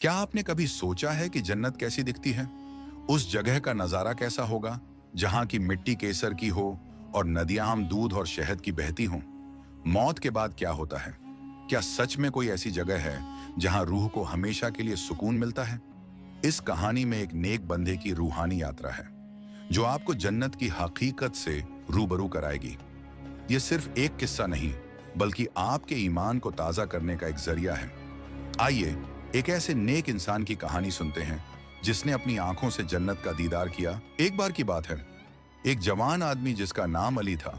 क्या आपने कभी सोचा है कि जन्नत कैसी दिखती है? उस जगह का नजारा कैसा होगा जहां की मिट्टी केसर की हो और नदियां दूध और शहद की बहती हों? मौत के बाद क्या होता है? क्या सच में कोई ऐसी जगह है जहां रूह को हमेशा के लिए सुकून मिलता है? इस कहानी में एक नेक बंदे की रूहानी यात्रा है जो आपको जन्नत की हकीकत से रूबरू कराएगी। ये सिर्फ एक किस्सा नहीं, बल्कि आपके ईमान को ताजा करने का एक जरिया है। आइए एक ऐसे नेक इंसान की कहानी सुनते हैं जिसने अपनी आंखों से जन्नत का दीदार किया। एक बार की बात है, एक जवान आदमी जिसका नाम अली था,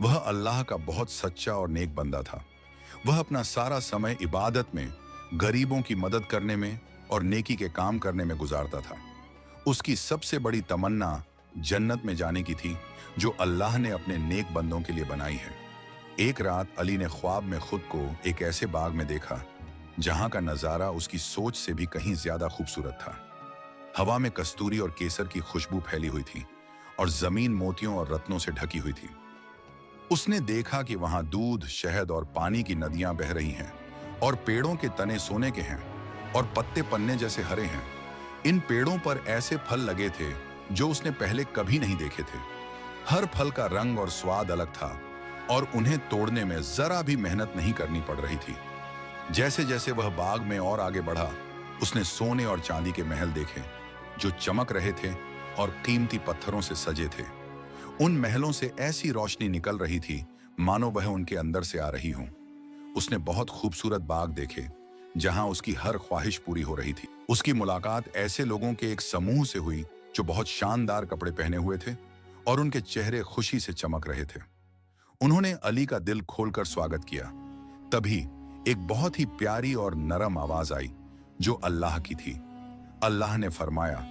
वह अल्लाह का बहुत सच्चा और नेक बंदा था। वह अपना सारा समय इबादत में, गरीबों की मदद करने में और नेकी के काम करने में गुजारता था। उसकी सबसे बड़ी तमन्ना जन्नत में जाने की थी जो अल्लाह ने अपने नेक बंदों के लिए बनाई है। एक रात अली ने ख्वाब में खुद को एक ऐसे बाग में देखा जहां का नजारा उसकी सोच से भी कहीं ज्यादा खूबसूरत था। हवा में कस्तूरी और केसर की खुशबू फैली हुई थी और जमीन मोतियों और रत्नों से ढकी हुई थी। उसने देखा कि वहां दूध, शहद और पानी की नदियां बह रही हैं और पेड़ों के तने सोने के हैं और पत्ते पन्ने जैसे हरे हैं। इन पेड़ों पर ऐसे फल लगे थे जो उसने पहले कभी नहीं देखे थे। हर फल का रंग और स्वाद अलग था और उन्हें तोड़ने में जरा भी मेहनत नहीं करनी पड़ रही थी। जैसे जैसे वह बाग में और आगे बढ़ा, उसने सोने और चांदी के महल देखे जो चमक रहे थे और कीमती पत्थरों से सजे थे। उन महलों से ऐसी रोशनी निकल रही थी मानो वह उनके अंदर से आ रही हो। उसने बहुत खूबसूरत बाग देखे जहां उसकी हर ख्वाहिश पूरी हो रही थी। उसकी मुलाकात ऐसे लोगों के एक समूह से हुई जो बहुत शानदार कपड़े पहने हुए थे और उनके चेहरे खुशी से चमक रहे थे। उन्होंने अली का दिल खोलकर स्वागत किया। तभी एक बहुत ही प्यारी और नरम आवाज आई जो अल्लाह की थी। अल्लाह ने फरमाया,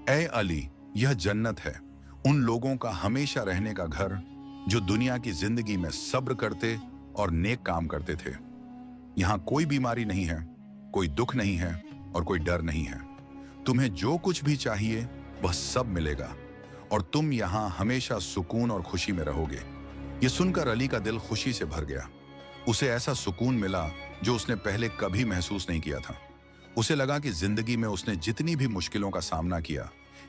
ऐ अली, यह जन्नत है, उन लोगों का हमेशा रहने का घर जो दुनिया की जिंदगी में सब्र करते और नेक काम करते थे। यहां कोई बीमारी नहीं है, कोई दुख नहीं है और कोई डर नहीं है। तुम्हें जो कुछ भी चाहिए वह सब मिलेगा और तुम यहां हमेशा सुकून और खुशी में रहोगे। यह सुनकर अली का दिल खुशी से भर गया। उसे ऐसा सुकून मिला जो उसने पहले कभी महसूस नहीं किया था। उसे लगा कि जिंदगी में उसने जितनी भी मुश्किलों का सामना किया,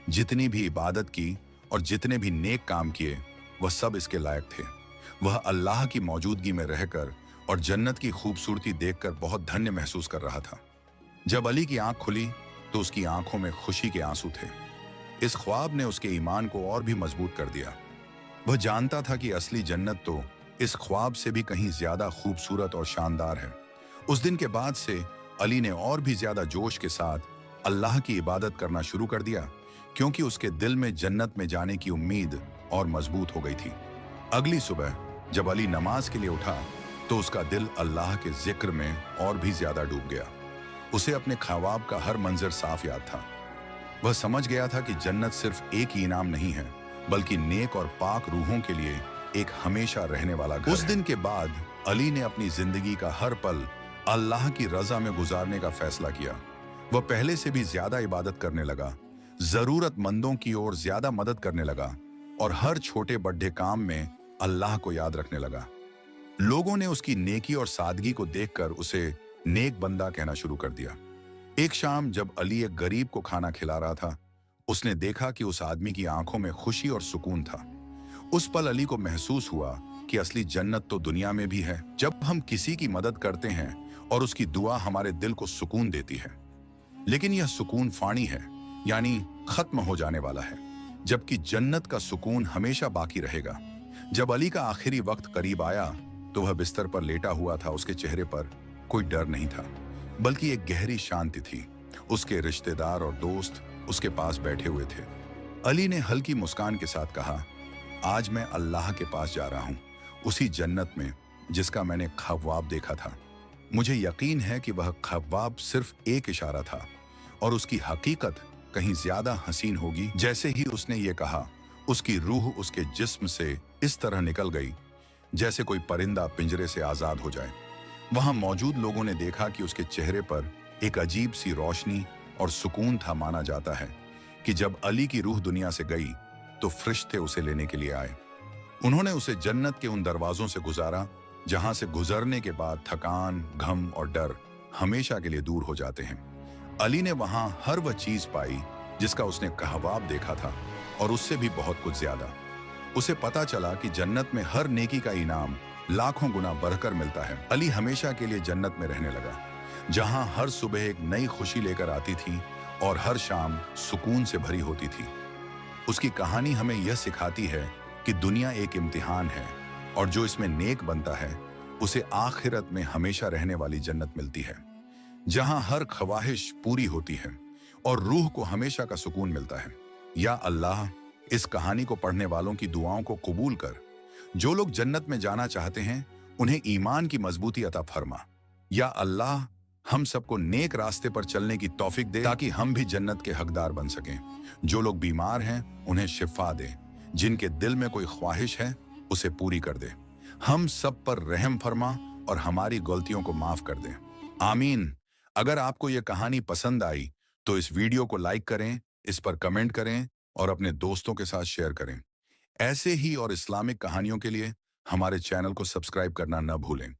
जितनी भी इबादत की और जितने भी नेक काम किए, वह सब इसके लायक थे। वह अल्लाह की मौजूदगी में रहकर और जन्नत की खूबसूरती देखकर बहुत धन्य महसूस कर रहा था। जब अली की आंख खुली तो उसकी आंखों में खुशी के आंसू थे। इस ख्वाब ने उसके ईमान को और भी मजबूत कर दिया। वह जानता था कि असली जन्नत तो इस ख्वाब से भी कहीं ज्यादा खूबसूरत और शानदार है। उस दिन के बाद से अली ने और भी ज्यादा जोश के साथ अल्लाह की इबादत करना शुरू कर दिया, क्योंकि उसके दिल में जन्नत में जाने की उम्मीद और मजबूत हो गई थी। अगली सुबह जब अली नमाज के लिए उठा तो उसका दिल अल्लाह के जिक्र में और भी ज्यादा डूब गया। उसे अपने ख्वाब का हर मंजर साफ याद था। वह समझ गया था कि जन्नत सिर्फ एक ही इनाम नहीं है, बल्कि नेक और पाक रूहों के लिए एक हमेशा रहने वाला घर। उस दिन के बाद अली ने अपनी जिंदगी का हर पल अल्लाह की रजा में गुजारने का फैसला किया। वह पहले से भी ज्यादा इबादत करने लगा, जरूरतमंदों की ओर ज्यादा मदद करने लगा और हर छोटे बड़े काम में अल्लाह को याद रखने लगा। लोगों ने उसकी नेकी और सादगी को देखकर उसे नेक बंदा कहना शुरू कर दिया। एक शाम जब अली एक गरीब को खाना खिला रहा था, उसने देखा कि उस आदमी की आंखों में खुशी और सुकून था। उस पल अली को महसूस हुआ कि असली जन्नत तो दुनिया में भी है, जब हम किसी की मदद करते हैं और उसकी दुआ हमारे दिल को सुकून देती है। लेकिन यह सुकून फानी है, यानी खत्म हो जाने वाला है, जबकि जन्नत का सुकून हमेशा बाकी रहेगा। जब अली का आखिरी वक्त करीब आया तो वह बिस्तर पर लेटा हुआ था। उसके चेहरे पर कोई डर नहीं था, बल्कि एक गहरी शांति थी। उसके रिश्तेदार और दोस्त उसके पास बैठे हुए थे। अली ने हल्की मुस्कान के साथ कहा, आज मैं अल्लाह के पास जा रहा हूं, उसी जन्नत में जिसका मैंने ख्वाब देखा था। मुझे यकीन है कि वह ख्वाब सिर्फ एक इशारा था और उसकी हकीकत कहीं ज्यादा हसीन होगी। जैसे ही उसने ये कहा, उसकी रूह उसके जिस्म से इस तरह निकल गई जैसे कोई परिंदा पिंजरे से आजाद हो जाए। वहां मौजूद लोगों ने देखा कि उसके चेहरे पर एक अजीब सी रोशनी और सुकून था। माना जाता है कि जब अली की रूह दुनिया से गई तो फरिश्ते उसे लेने के लिए आए। उन्होंने उसे जन्नत के उन दरवाजों से गुजारा जहां से गुजरने के बाद थकान, गम और डर हमेशा के लिए दूर हो जाते हैं। अली ने वहां हर वह चीज पाई जिसका उसने ख्वाब देखा था, और उससे भी बहुत कुछ ज्यादा। उसे पता चला कि जन्नत में हर नेकी का इनाम लाखों गुना बढ़कर मिलता है। अली हमेशा के लिए जन्नत में रहने लगा, जहां हर सुबह एक नई खुशी लेकर आती थी और हर शाम सुकून से भरी होती थी। उसकी कहानी हमें यह सिखाती है कि दुनिया एक इम्तिहान है, और जो इसमें नेक बनता है उसे आखिरत में हमेशा रहने वाली जन्नत मिलती है, जहां हर ख्वाहिश पूरी होती है और रूह को हमेशा का सुकून मिलता है। या अल्लाह, इस कहानी को पढ़ने वालों की दुआओं को कबूल कर। जो लोग जन्नत में जाना चाहते हैं उन्हें ईमान की मजबूती अता फरमा। या अल्लाह, हम सबको नेक रास्ते पर चलने की तौफीक दे ताकि हम भी जन्नत के हकदार बन सकें। जो लोग बीमार हैं उन्हें शिफा दे, जिनके दिल में कोई ख्वाहिश है उसे पूरी कर दे। हम सब पर रहम फरमा और हमारी गलतियों को माफ कर दे। आमीन। अगर आपको यह कहानी पसंद आई तो इस वीडियो को लाइक करें, इस पर कमेंट करें और अपने दोस्तों के साथ शेयर करें। ऐसे ही और इस्लामिक कहानियों के लिए हमारे चैनल को सब्सक्राइब करना न भूलें।